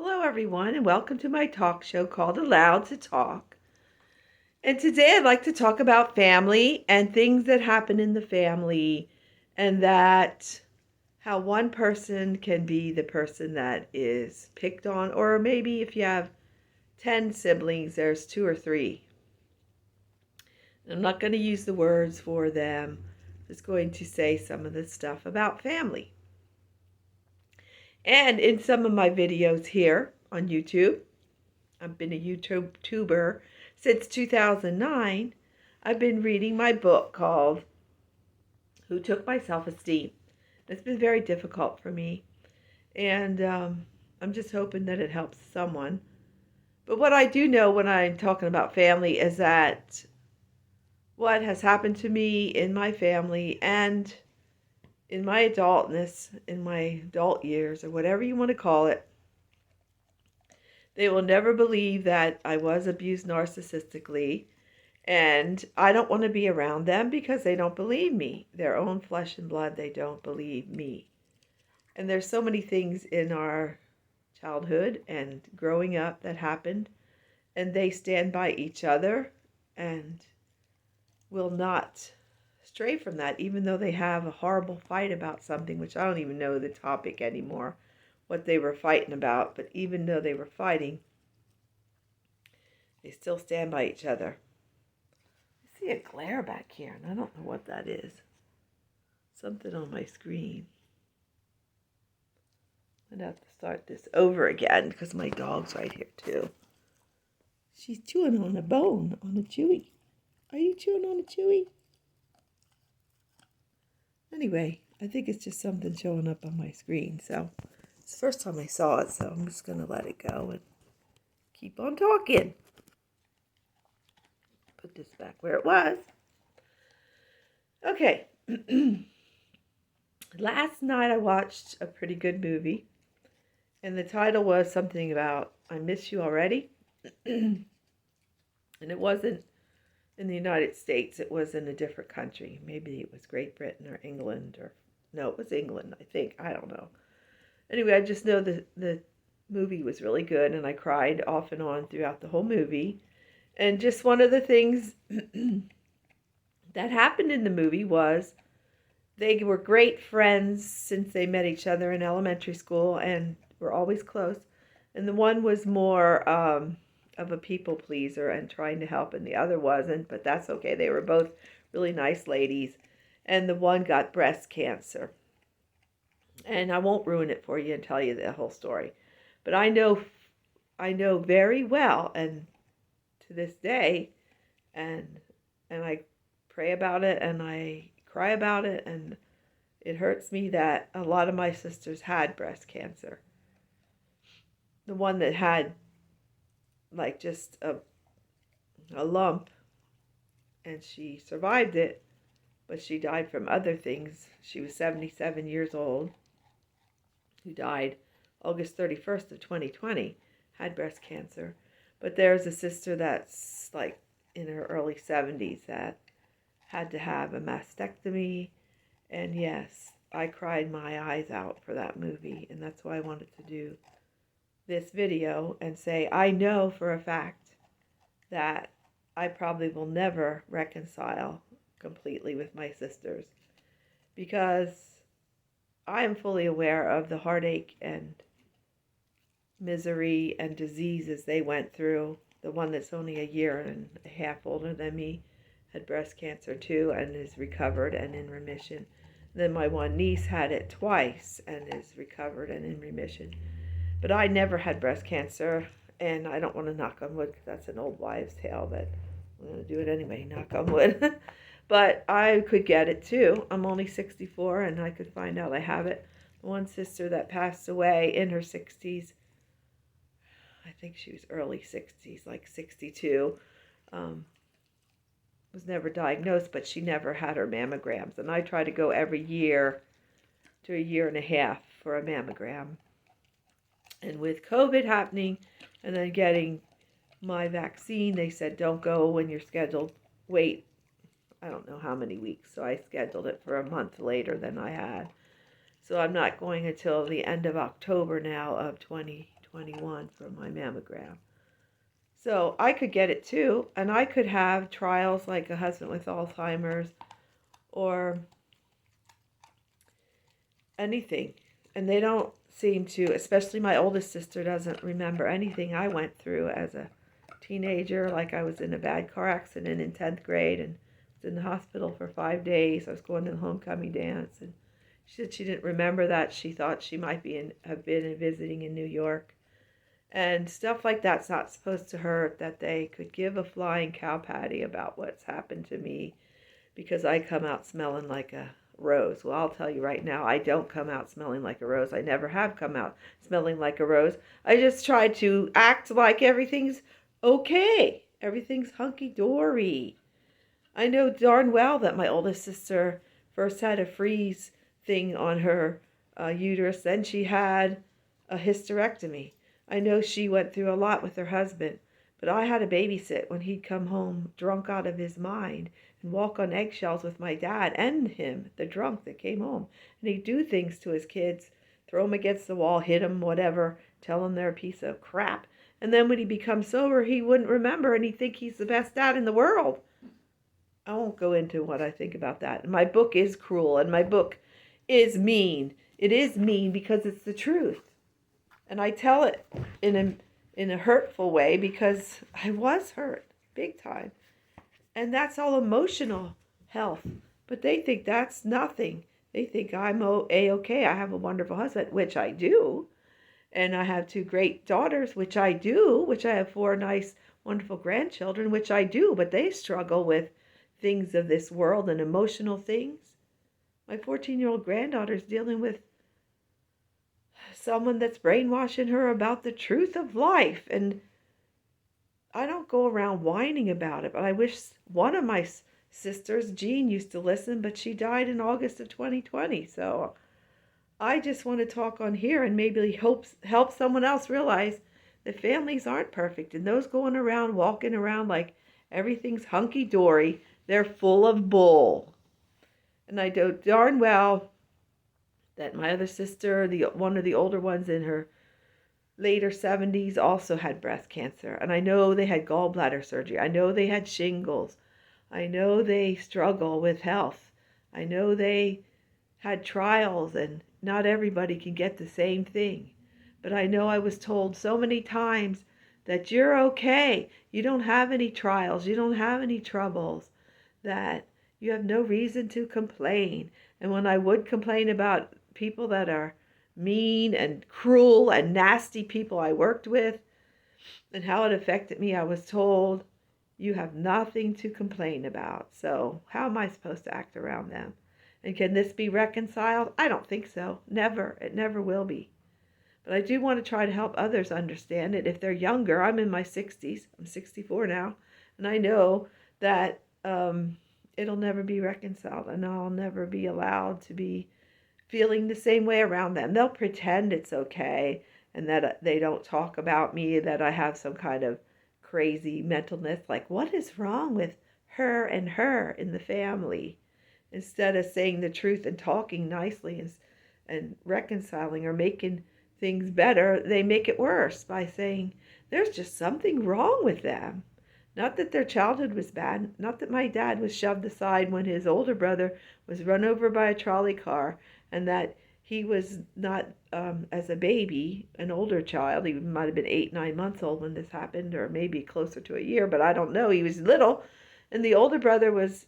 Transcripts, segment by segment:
Hello, everyone, and welcome to my talk show called Allowed to Talk. And today I'd like to talk about family and things that happen in the family, and that how one person can be the person that is picked on, or maybe if you have 10 siblings, there's two or three. I'm not going to use the words for them, I'm just going to say some of the stuff about family. And in some of my videos here on YouTube, I've been a YouTuber since 2009. I've been reading my book called Who Took My Self-Esteem. It's been very difficult for me, and I'm just hoping that it helps someone. But what I do know when I'm talking about family is that what has happened to me in my family and in my adultness, in my adult years, or whatever you want to call it, they will never believe that I was abused narcissistically, and I don't want to be around them because they don't believe me. Their own flesh and blood, they don't believe me. And there's so many things in our childhood and growing up that happened, and they stand by each other and will not stray from that, even though they have a horrible fight about something, which I don't even know the topic anymore, what they were fighting about. But even though they were fighting, they still stand by each other. I see a glare back here, and I don't know what that is. Something on my screen. I'd have to start this over again because my dog's right here too. She's chewing on a bone, on a chewy. Are you chewing on a chewy? Anyway, I think it's just something showing up on my screen. So it's the first time I saw it, so I'm just going to let it go and keep on talking. Put this back where it was. Okay. Last night I watched a pretty good movie, and the title was something about I Miss You Already. And it wasn't in the United States, it was in a different country. Maybe it was Great Britain or England, or no, it was England, I think. I don't know. Anyway, I just know the movie was really good, and I cried off and on throughout the whole movie. And just one of the things that happened in the movie was they were great friends since they met each other in elementary school and were always close. And the one was more of a people pleaser and trying to help, and the other wasn't, but that's okay. They were both really nice ladies. And the one got breast cancer. And I won't ruin it for you and tell you the whole story. But I know very well, and to this day, and I pray about it and I cry about it, and it hurts me that a lot of my sisters had breast cancer. The one that had like just a lump, and she survived it, but she died from other things. She was 77 years old, who died August 31st of 2020, had breast cancer. But there's a sister that's like in her early 70s that had to have a mastectomy. And yes, I cried my eyes out for that movie. And that's why I wanted to do this video and say, I know for a fact that I probably will never reconcile completely with my sisters, because I am fully aware of the heartache and misery and diseases they went through. The one that's only a year and a half older than me had breast cancer too and is recovered and in remission. Then my one niece had it twice and is recovered and in remission. But I never had breast cancer, and I don't want to knock on wood because that's an old wives' tale, but I'm going to do it anyway, knock on wood. But I could get it too. I'm only 64 and I could find out I have it. One sister that passed away in her 60s, I think she was early 60s, like 62, was never diagnosed, but she never had her mammograms. And I try to go every year to a year and a half for a mammogram. And with COVID happening and then getting my vaccine, they said don't go when you're scheduled. Wait, I don't know how many weeks. So I scheduled it for a month later than I had. So I'm not going until the end of October now of 2021. 2021 for my mammogram. So I could get it too, and I could have trials like a husband with Alzheimer's or anything. And they don't seem to, especially my oldest sister doesn't remember anything I went through as a teenager. Like I was in a bad car accident in 10th grade and was in the hospital for 5 days. I was going to the homecoming dance, and she said she didn't remember that. She thought she might have been visiting in New York. And stuff like that's not supposed to hurt, that they could give a flying cow patty about what's happened to me because I come out smelling like a rose. Well, I'll tell you right now, I don't come out smelling like a rose. I never have come out smelling like a rose. I just try to act like everything's okay. Everything's hunky-dory. I know darn well that my oldest sister first had a freeze thing on her uterus, then she had a hysterectomy. I know she went through a lot with her husband, but I had to babysit when he'd come home drunk out of his mind and walk on eggshells with my dad and him, the drunk that came home. And he'd do things to his kids, throw them against the wall, hit them, whatever, tell them they're a piece of crap. And then when he becomes sober, he wouldn't remember and he'd think he's the best dad in the world. I won't go into what I think about that. And my book is cruel and my book is mean. It is mean because it's the truth. And I tell it in a hurtful way because I was hurt big time. And that's all emotional health. But they think that's nothing. They think I'm A-okay. I have a wonderful husband, which I do. And I have 2 great daughters, which I do. Which I have 4 nice, wonderful grandchildren, which I do. But they struggle with things of this world and emotional things. My 14-year-old granddaughter's dealing with someone that's brainwashing her about the truth of life. And I don't go around whining about it, but I wish one of my sisters, Jean, used to listen, but she died in August of 2020. So I just want to talk on here and maybe help someone else realize that families aren't perfect. And those going around, walking around like everything's hunky-dory, they're full of bull. And I know darn well that my other sister, one of the older ones in her later 70s, also had breast cancer. And I know they had gallbladder surgery. I know they had shingles. I know they struggle with health. I know they had trials, and not everybody can get the same thing. But I know I was told so many times that you're okay. You don't have any trials. You don't have any troubles. That you have no reason to complain. And when I would complain about people that are mean and cruel and nasty people I worked with and how it affected me, I was told, you have nothing to complain about. So how am I supposed to act around them? And can this be reconciled? I don't think so. Never. It never will be. But I do want to try to help others understand it. If they're younger, I'm in my 60s. I'm 64 now. And I know that it'll never be reconciled. And I'll never be allowed to be feeling the same way around them. They'll pretend it's okay and that they don't talk about me, that I have some kind of crazy mentalness, like what is wrong with her and her in the family, instead of saying the truth and talking nicely and reconciling or making things better. They make it worse by saying there's just something wrong with them. Not that their childhood was bad, not that my dad was shoved aside when his older brother was run over by a trolley car, and that he was not, as a baby, an older child. He might have been 8, 9 months old when this happened, or maybe closer to a year, but I don't know. He was little, and the older brother was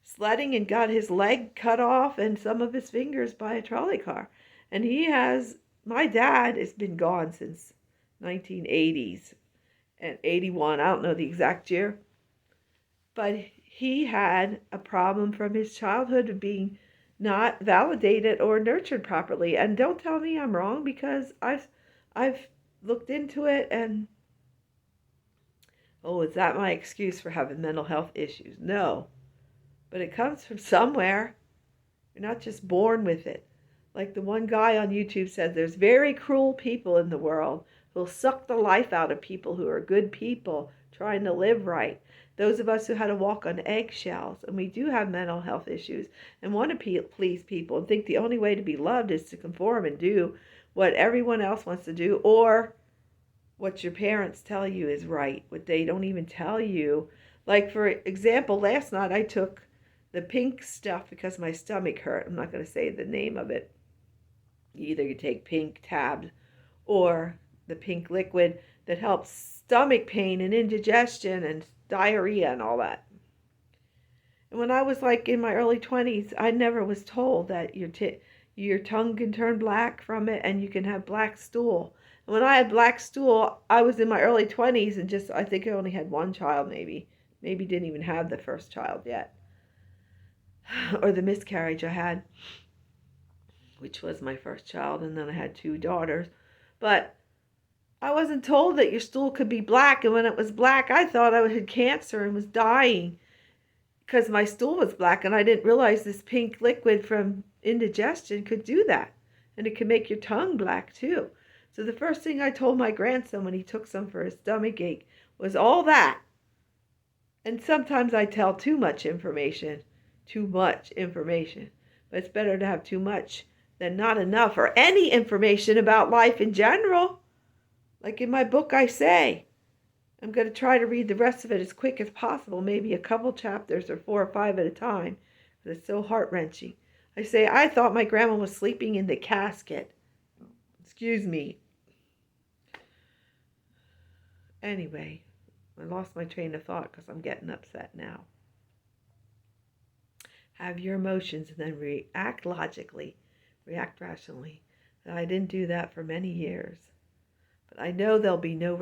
sledding and got his leg cut off and some of his fingers by a trolley car. And my dad has been gone since 1980s and 81. I don't know the exact year, but he had a problem from his childhood of being not validated or nurtured properly. And don't tell me I'm wrong, because I've looked into it, and is that my excuse for having mental health issues? No, but it comes from somewhere. You're not just born with it. Like the one guy on YouTube said, there's very cruel people in the world who'll suck the life out of people who are good people trying to live right. Those of us who had to walk on eggshells, and we do have mental health issues and want to please people and think the only way to be loved is to conform and do what everyone else wants to do, or what your parents tell you is right, what they don't even tell you. Like, for example, last night I took the pink stuff because my stomach hurt. I'm not going to say the name of it. Either you take pink tabs or the pink liquid that helps stomach pain and indigestion and diarrhea and all that. And when I was like in my early 20s, I never was told that your tongue can turn black from it and you can have black stool. And when I had black stool, I was in my early 20s and I think I only had one child maybe. Maybe didn't even have the first child yet. Or the miscarriage I had, which was my first child, and then I had 2 daughters. But I wasn't told that your stool could be black, and when it was black, I thought I had cancer and was dying because my stool was black, and I didn't realize this pink liquid from indigestion could do that, and it could make your tongue black too. So the first thing I told my grandson when he took some for his stomach ache was all that. And sometimes I tell too much information, but it's better to have too much than not enough, or any information about life in general. Like in my book I say, I'm going to try to read the rest of it as quick as possible, maybe a couple chapters or 4 or 5 at a time, because it's so heart-wrenching. I say, I thought my grandma was sleeping in the casket. Excuse me. Anyway, I lost my train of thought because I'm getting upset now. Have your emotions and then react logically, react rationally. And I didn't do that for many years. But I know there'll be no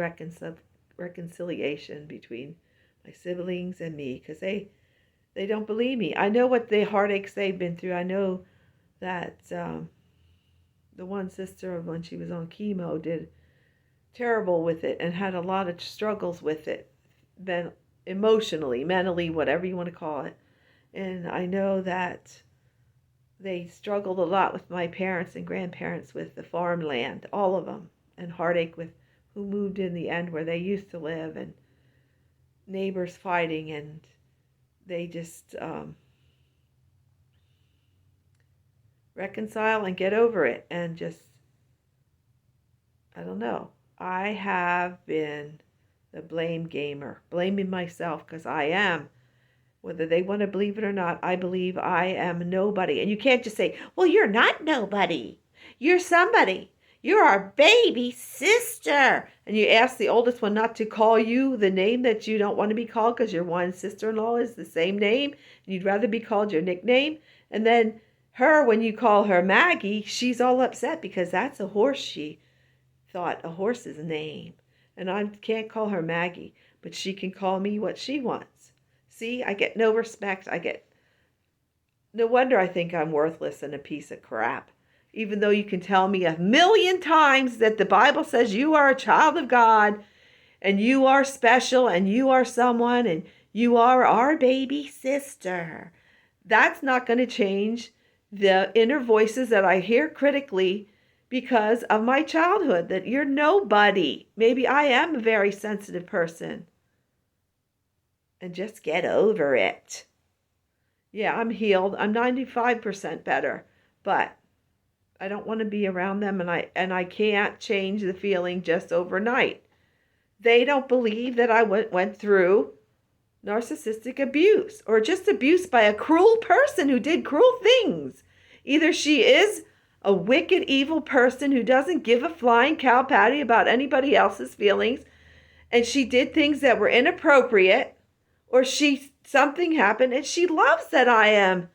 reconciliation between my siblings and me because they don't believe me. I know what the heartaches they've been through. I know that the one sister, when she was on chemo, did terrible with it and had a lot of struggles with it, emotionally, mentally, whatever you want to call it. And I know that they struggled a lot with my parents and grandparents with the farmland, all of them, and heartache with who moved in the end where they used to live, and neighbors fighting, and they just reconcile and get over it, and just, I don't know. I have been the blame gamer, blaming myself because I am. Whether they want to believe it or not, I believe I am nobody. And you can't just say, well, you're not nobody. You're somebody. You're our baby sister. And you ask the oldest one not to call you the name that you don't want to be called because your one sister-in-law is the same name. And you'd rather be called your nickname. And then her, when you call her Maggie, she's all upset because that's a horse. She thought a horse's name. And I can't call her Maggie, but she can call me what she wants. See, I get no respect. No wonder I think I'm worthless and a piece of crap. Even though you can tell me 1,000,000 times that the Bible says you are a child of God and you are special and you are someone and you are our baby sister. That's not going to change the inner voices that I hear critically because of my childhood, that you're nobody. Maybe I am a very sensitive person. And just get over it. Yeah, I'm healed. I'm 95% better, but I don't want to be around them, and I can't change the feeling just overnight. They don't believe that I went through narcissistic abuse or just abuse by a cruel person who did cruel things. Either she is a wicked, evil person who doesn't give a flying cow patty about anybody else's feelings, and she did things that were inappropriate, or something happened and she loves that I am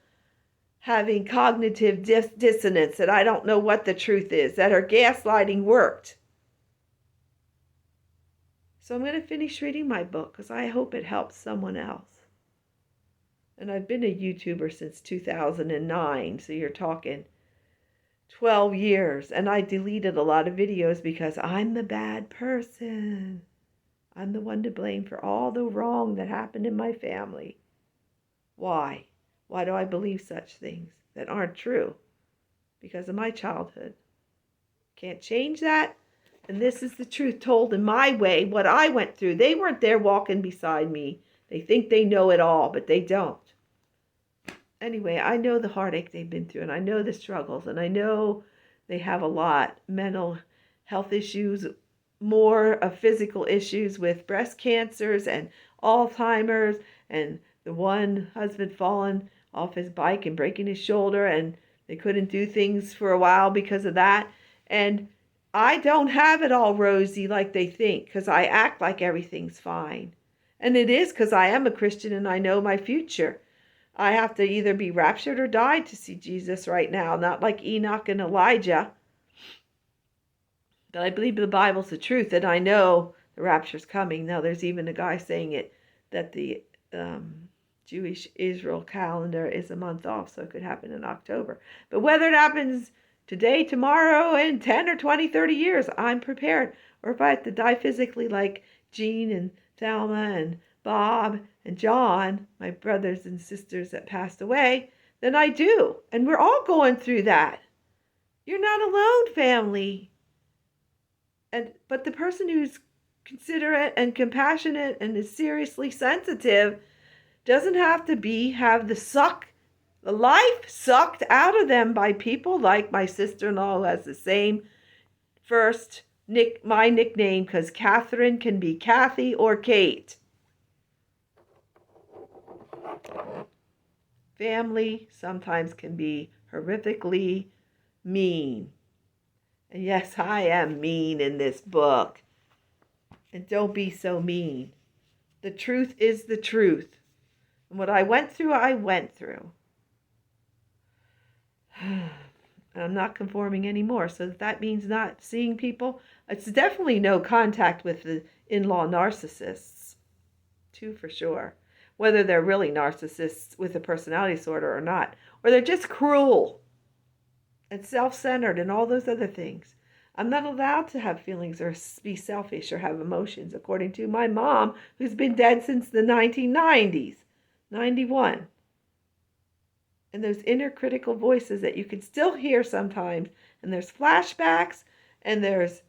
having cognitive dissonance, that I don't know what the truth is, that her gaslighting worked. So I'm going to finish reading my book because I hope it helps someone else. And I've been a YouTuber since 2009, so you're talking 12 years. And I deleted a lot of videos because I'm the bad person. I'm the one to blame for all the wrong that happened in my family. Why? Why do I believe such things that aren't true? Because of my childhood. Can't change that. And this is the truth told in my way, what I went through. They weren't there walking beside me. They think they know it all, but they don't. Anyway, I know the heartache they've been through, and I know the struggles, and I know they have a lot. Mental health issues, more of physical issues with breast cancers and Alzheimer's, and the one husband falling off his bike and breaking his shoulder, and they couldn't do things for a while because of that. And I don't have it all rosy like they think, because I act like everything's fine. And it is because I am a Christian and I know my future. I have to either be raptured or die to see Jesus right now, not like Enoch and Elijah. But I believe the Bible's the truth, and I know the rapture's coming. Now, there's even a guy saying it, that the Jewish Israel calendar is a month off, so it could happen in October. But whether it happens today, tomorrow, in 10 or 20, 30 years, I'm prepared. Or if I have to die physically like Jean and Thelma and Bob and John, my brothers and sisters that passed away, then I do. And we're all going through that. You're not alone, family. But the person who's considerate and compassionate and is seriously sensitive doesn't have to have the life sucked out of them by people like my sister-in-law, who has the same my nickname, because Catherine can be Kathy or Kate. Family sometimes can be horrifically mean. And yes, I am mean in this book. And don't be so mean. The truth is the truth. And what I went through, I went through. And I'm not conforming anymore. So that means not seeing people. It's definitely no contact with the in-law narcissists. Two for sure. Whether they're really narcissists with a personality disorder or not. Or they're just cruel and self-centered and all those other things. I'm not allowed to have feelings or be selfish or have emotions, according to my mom, who's been dead since the 1990s, 91. And those inner critical voices that you can still hear sometimes, and there's flashbacks, and there's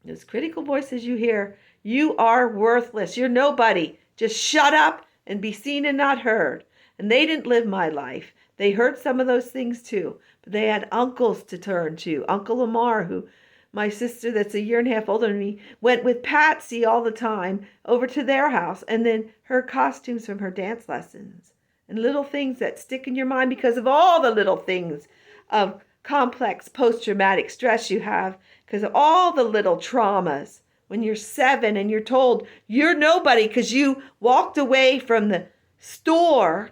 those critical voices you hear. You are worthless. You're nobody. Just shut up and be seen and not heard. And they didn't live my life. They heard some of those things too. But they had uncles to turn to. Uncle Lamar, who my sister that's a year and a half older than me, went with Patsy all the time over to their house. And then her costumes from her dance lessons. And little things that stick in your mind because of all the little things of complex post-traumatic stress you have. Because of all the little traumas. When you're 7 and you're told you're nobody because you walked away from the store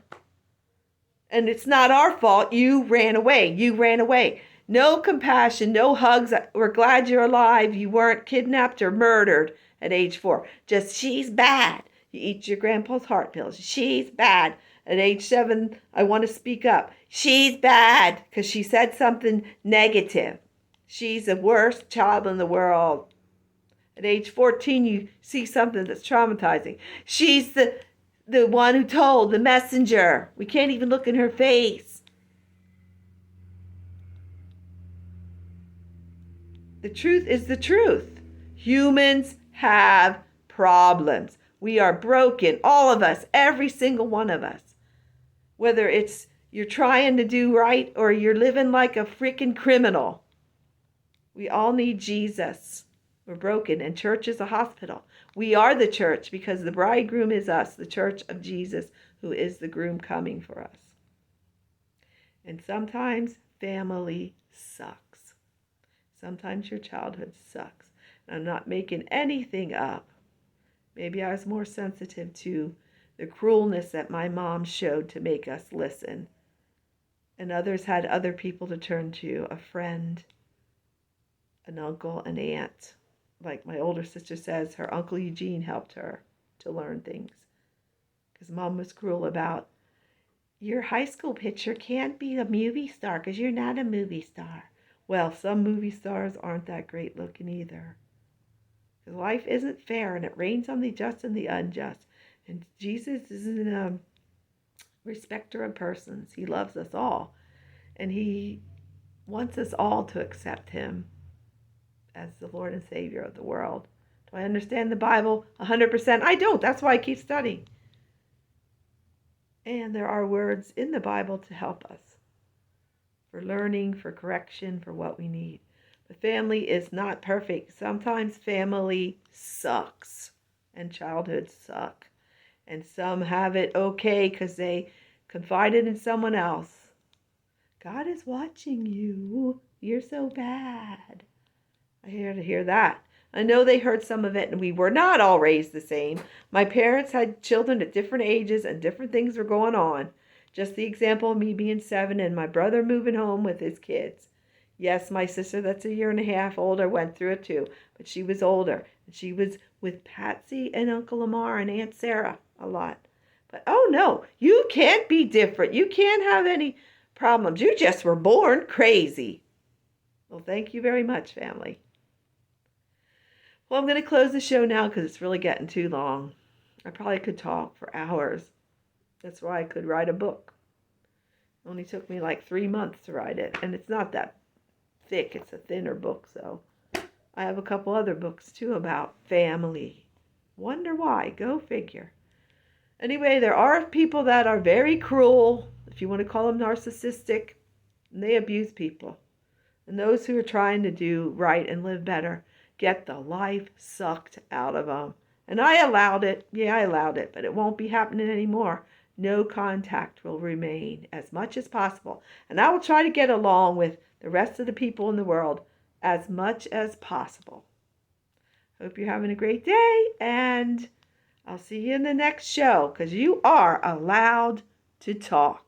and it's not our fault. You ran away. You ran away. No compassion, no hugs. We're glad you're alive. You weren't kidnapped or murdered at age 4. Just, she's bad. You eat your grandpa's heart pills. She's bad. At age 7, I want to speak up. She's bad because she said something negative. She's the worst child in the world. At age 14, you see something that's traumatizing. She's the one who told, the messenger. We can't even look in her face. The truth is the truth. Humans have problems. We are broken, all of us, every single one of us. Whether it's you're trying to do right or you're living like a freaking criminal. We all need Jesus. We're broken, and church is a hospital. We are the church because the bridegroom is us, the church of Jesus, who is the groom coming for us. And sometimes family sucks. Sometimes your childhood sucks. And I'm not making anything up. Maybe I was more sensitive to the cruelness that my mom showed to make us listen. And others had other people to turn to, a friend, an uncle, an aunt. Like my older sister says, her Uncle Eugene helped her to learn things. Because Mom was cruel about, your high school picture can't be a movie star because you're not a movie star. Well, some movie stars aren't that great looking either. Because life isn't fair and it rains on the just and the unjust. And Jesus isn't a respecter of persons. He loves us all. And he wants us all to accept him as the Lord and Savior of the world. Do I understand the Bible 100%? I don't. That's why I keep studying. And there are words in the Bible to help us. For learning, for correction, for what we need. But family is not perfect. Sometimes family sucks and childhood suck. And some have it okay because they confided in someone else. God is watching you. You're so bad. I had to hear that. I know they heard some of it, and we were not all raised the same. My parents had children at different ages, and different things were going on. Just the example of me being 7 and my brother moving home with his kids. Yes, my sister, that's a year and a half older, went through it too, but she was older. And she was with Patsy and Uncle Lamar and Aunt Sarah a lot. But oh no, you can't be different. You can't have any problems. You just were born crazy. Well, thank you very much, family. Well, I'm going to close the show now because it's really getting too long. I probably could talk for hours. That's why I could write a book. It only took me like 3 months to write it. And it's not that thick. It's a thinner book. So I have a couple other books too about family. Wonder why. Go figure. Anyway, there are people that are very cruel, if you want to call them narcissistic, and they abuse people. And those who are trying to do right and live better get the life sucked out of them. And I allowed it. Yeah, I allowed it, but it won't be happening anymore. No contact will remain as much as possible. And I will try to get along with the rest of the people in the world as much as possible. Hope you're having a great day, and I'll see you in the next show because you are allowed to talk.